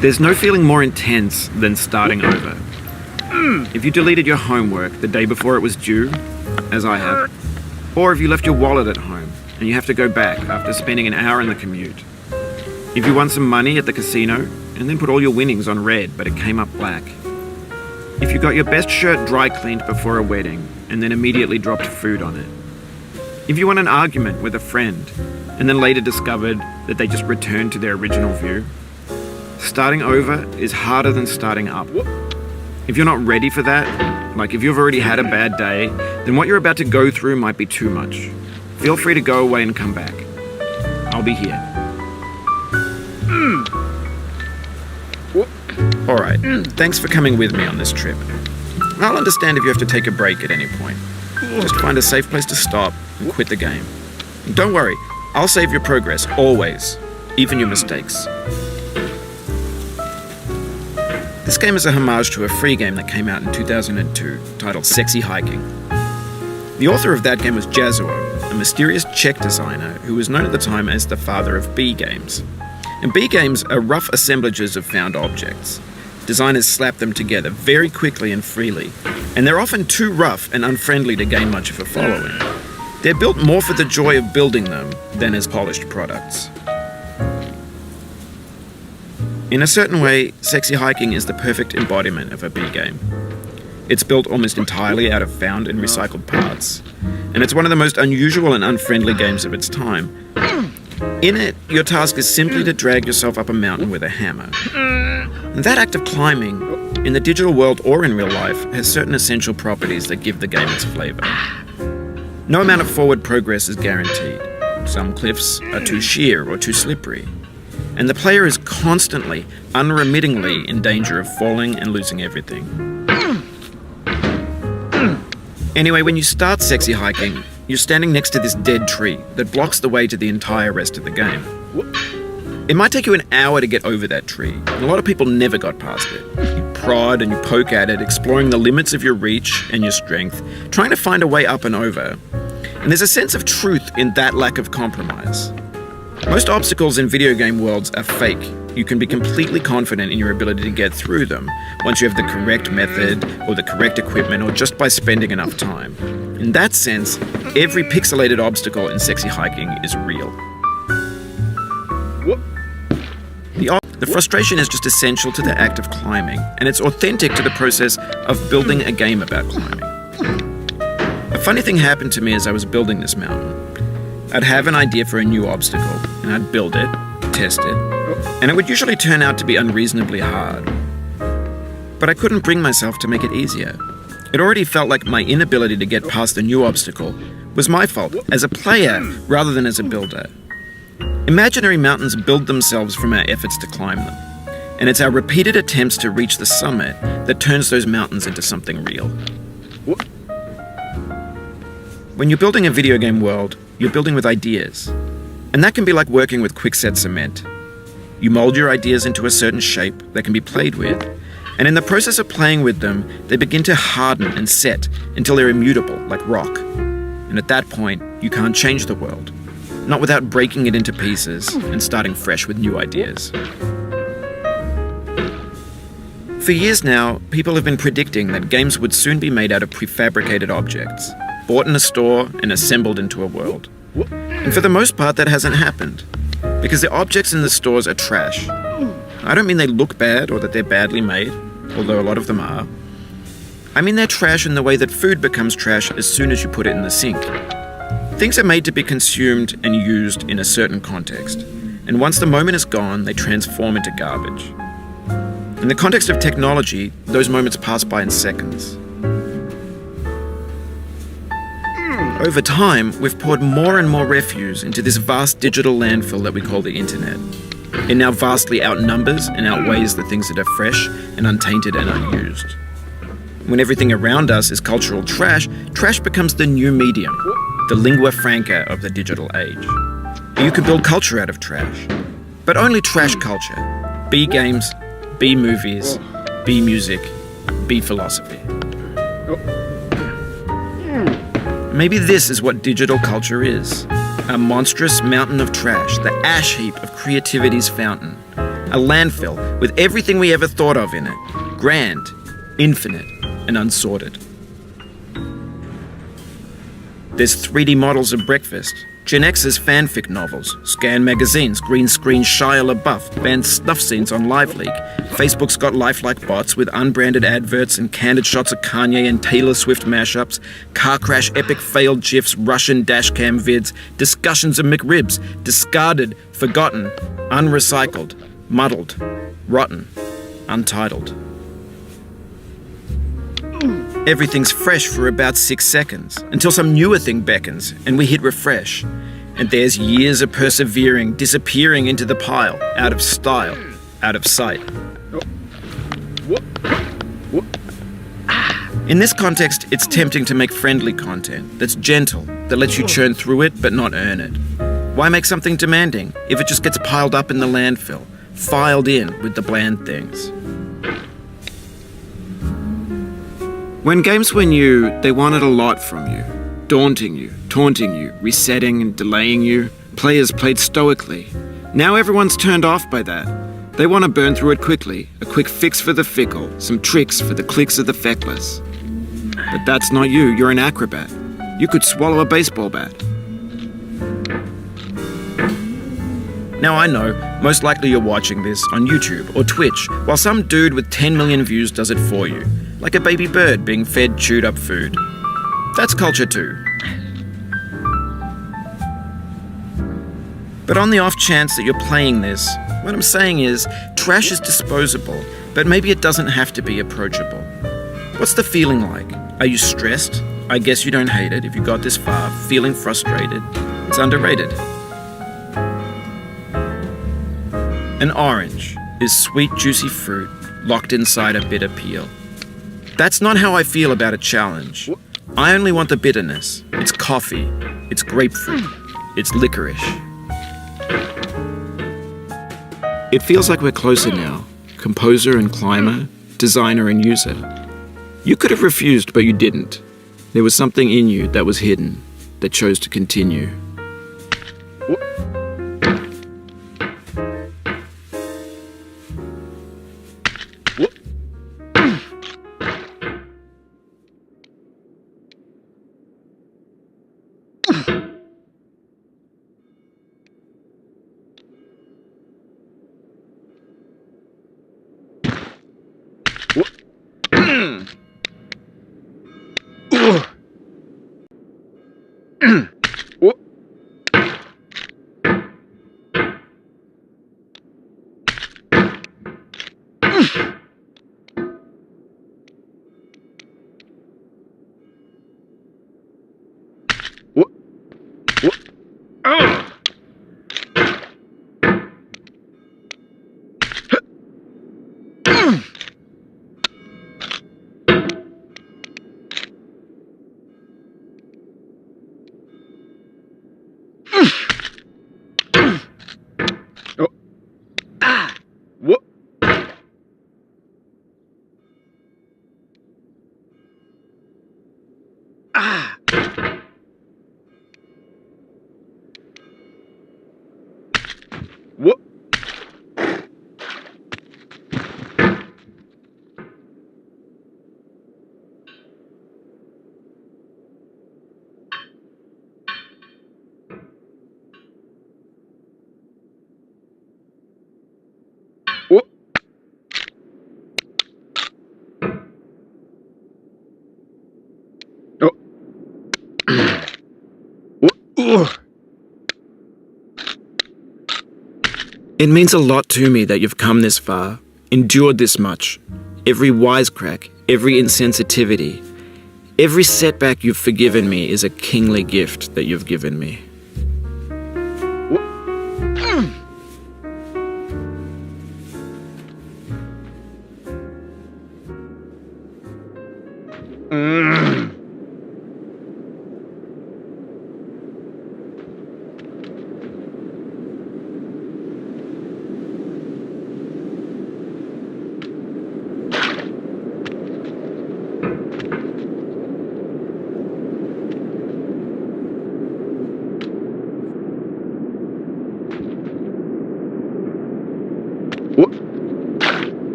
There's no feeling more intense than starting over. If you deleted your homework the day before it was due, as I have, or if you left your wallet at home and you have to go back after spending an hour in the commute. If you won some money at the casino and then put all your winnings on red but it came up black. If you got your best shirt dry cleaned before a wedding and then immediately dropped food on it. If you won an argument with a friend and then later discovered that they just returned to their original view. Starting over is harder than starting up. If you're not ready for that, like if you've already had a bad day, then what you're about to go through might be too much. Feel free to go away and come back. I'll be here. Alright, thanks for coming with me on this trip. I'll understand if you have to take a break at any point. Just find a safe place to stop and quit the game. And don't worry, I'll save your progress, always. Even your mistakes. This game is a homage to a free game that came out in 2002, titled Sexy Hiking. The author of that game was Jazzuo, a mysterious Czech designer who was known at the time as the father of B games. And B games are rough assemblages of found objects. Designers slap them together very quickly and freely, and they're often too rough and unfriendly to gain much of a following. They're built more for the joy of building them than as polished products. In a certain way, Sexy Hiking is the perfect embodiment of a B game. It's built almost entirely out of found and recycled parts, and it's one of the most unusual and unfriendly games of its time. In it, your task is simply to drag yourself up a mountain with a hammer. And that act of climbing, in the digital world or in real life, has certain essential properties that give the game its flavor. No amount of forward progress is guaranteed. Some cliffs are too sheer or too slippery. And the player is constantly, unremittingly in danger of falling and losing everything. Anyway, when you start Sexy Hiking, you're standing next to this dead tree that blocks the way to the entire rest of the game. It might take you an hour to get over that tree, and a lot of people never got past it. You prod and you poke at it, exploring the limits of your reach and your strength, trying to find a way up and over. And there's a sense of truth in that lack of compromise. Most obstacles in video game worlds are fake. You can be completely confident in your ability to get through them once you have the correct method or the correct equipment or just by spending enough time. In that sense, every pixelated obstacle in Sexy Hiking is real. The frustration is just essential to the act of climbing, and it's authentic to the process of building a game about climbing. A funny thing happened to me as I was building this mountain. I'd have an idea for a new obstacle, and I'd build it, test it, and it would usually turn out to be unreasonably hard. But I couldn't bring myself to make it easier. It already felt like my inability to get past the new obstacle was my fault as a player rather than as a builder. Imaginary mountains build themselves from our efforts to climb them, and it's our repeated attempts to reach the summit that turns those mountains into something real. When you're building a video game world, you're building with ideas. And that can be like working with quickset cement. You mold your ideas into a certain shape that can be played with, and in the process of playing with them, they begin to harden and set until they're immutable, like rock. And at that point, you can't change the world, not without breaking it into pieces and starting fresh with new ideas. For years now, people have been predicting that games would soon be made out of prefabricated objects, bought in a store and assembled into a world. And for the most part, that hasn't happened, because the objects in the stores are trash. I don't mean they look bad or that they're badly made, although a lot of them are. I mean they're trash in the way that food becomes trash as soon as you put it in the sink. Things are made to be consumed and used in a certain context, and once the moment is gone, they transform into garbage. In the context of technology, those moments pass by in seconds. Over time, we've poured more and more refuse into this vast digital landfill that we call the internet. It now vastly outnumbers and outweighs the things that are fresh and untainted and unused. When everything around us is cultural trash, trash becomes the new medium, the lingua franca of the digital age. You can build culture out of trash, but only trash culture. B games, B movies, B music, B philosophy. Maybe this is what digital culture is. A monstrous mountain of trash, the ash heap of creativity's fountain. A landfill with everything we ever thought of in it. Grand, infinite, and unsorted. There's 3D models of breakfast, Gen X's fanfic novels, Scan magazines, green screen Shia LaBeouf, banned snuff scenes on LiveLeak. Facebook's got lifelike bots with unbranded adverts and candid shots of Kanye and Taylor Swift mashups, car crash epic failed GIFs, Russian dashcam vids, discussions of McRibs, discarded, forgotten, unrecycled, muddled, rotten, untitled. Everything's fresh for about 6 seconds, until some newer thing beckons, and we hit refresh. And there's years of persevering, disappearing into the pile, out of style, out of sight. In this context, it's tempting to make friendly content that's gentle, that lets you churn through it but not earn it. Why make something demanding if it just gets piled up in the landfill, filed in with the bland things? When games were new, they wanted a lot from you. Daunting you, taunting you, resetting and delaying you. Players played stoically. Now everyone's turned off by that. They want to burn through it quickly. A quick fix for the fickle. Some tricks for the clicks of the feckless. But that's not you. You're an acrobat. You could swallow a baseball bat. Now I know, most likely you're watching this on YouTube or Twitch, while some dude with 10 million views does it for you. Like a baby bird being fed chewed up food. That's culture too. But on the off chance that you're playing this, what I'm saying is, trash is disposable, but maybe it doesn't have to be approachable. What's the feeling like? Are you stressed? I guess you don't hate it if you got this far. Feeling frustrated? It's underrated. An orange is sweet, juicy fruit locked inside a bitter peel. That's not how I feel about a challenge. I only want the bitterness. It's coffee. It's grapefruit. It's licorice. It feels like we're closer now. Composer and climber, designer and user. You could have refused, but you didn't. There was something in you that was hidden, that chose to continue. It means a lot to me that you've come this far, endured this much. Every wisecrack, every insensitivity, every setback you've forgiven me is a kingly gift that you've given me.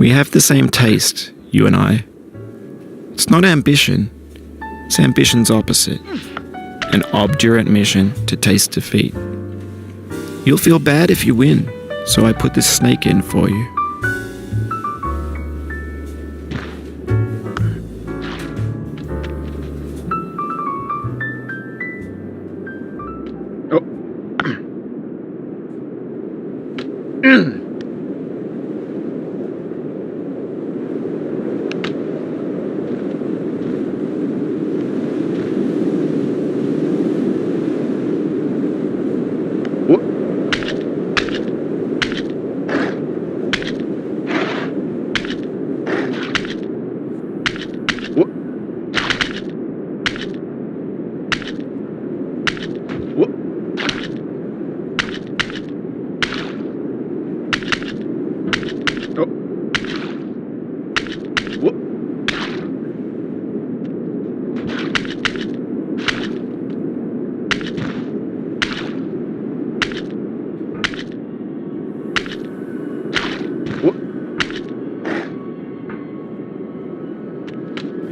We have the same taste, you and I. It's not ambition. It's ambition's opposite. An obdurate mission to taste defeat. You'll feel bad if you win, so I put this snake in for you.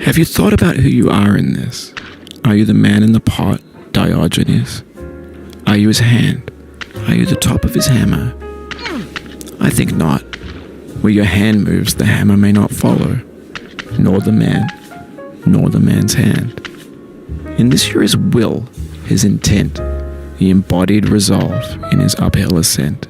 Have you thought about who you are in this? Are you the man in the pot, Diogenes? Are you his hand? Are you the top of his hammer? I think not. Where your hand moves, the hammer may not follow, nor the man, nor the man's hand. In this you're his will, his intent, the embodied resolve in his uphill ascent.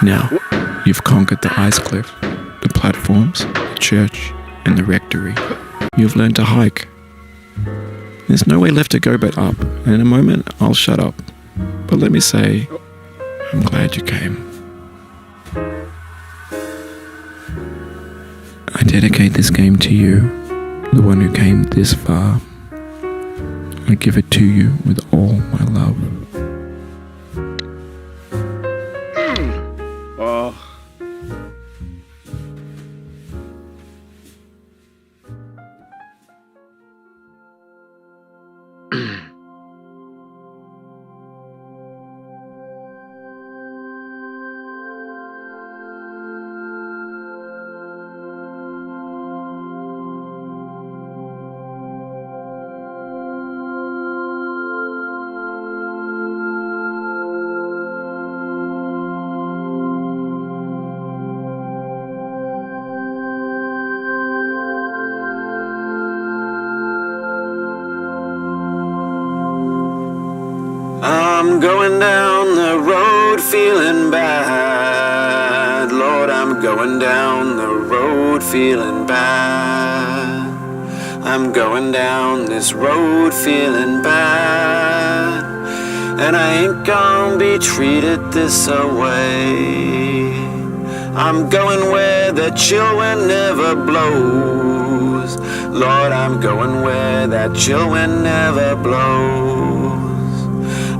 Now, you've conquered the ice cliff, the platforms, the church, and the rectory. You've learned to hike. There's no way left to go but up, and in a moment I'll shut up. But let me say, I'm glad you came. I dedicate this game to you, the one who came this far. I give it to you with all my love. I'm going down the road feeling bad. Lord, I'm going down the road feeling bad. I'm going down this road feeling bad. And I ain't gonna be treated this away. I'm going where the chill wind never blows. Lord, I'm going where that chill wind never blows.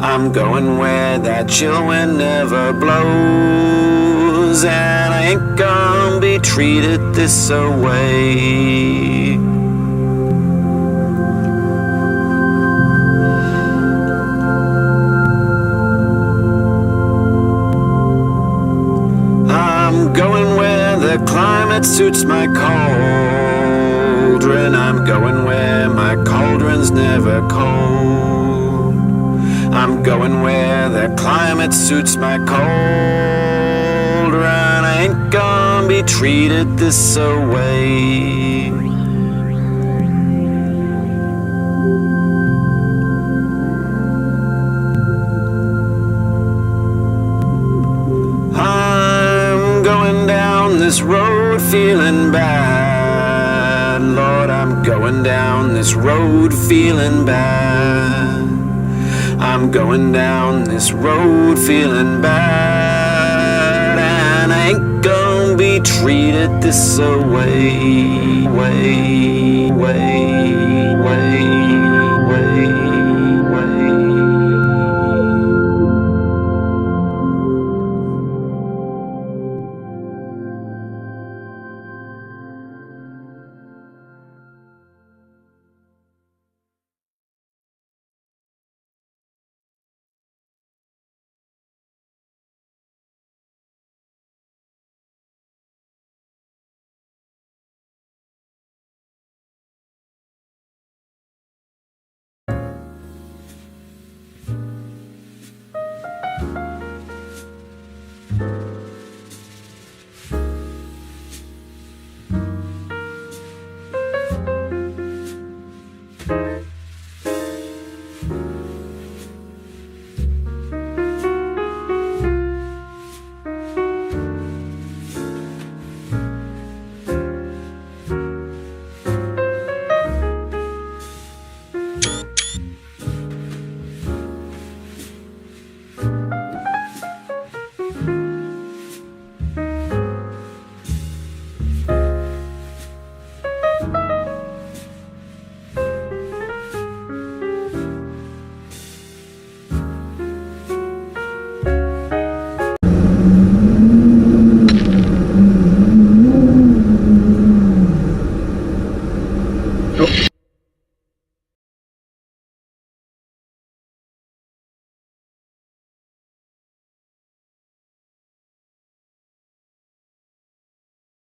I'm going where that chill wind never blows. And I ain't gonna be treated this away. I'm going where the climate suits my cauldron. I'm going where my cauldron's never cold. I'm I'm going where the climate suits my cold run. I ain't gonna be treated this away. I'm going down this road feeling bad. Lord, I'm going down this road feeling bad. I'm going down this road feeling bad, and I ain't gonna be treated this away. Way.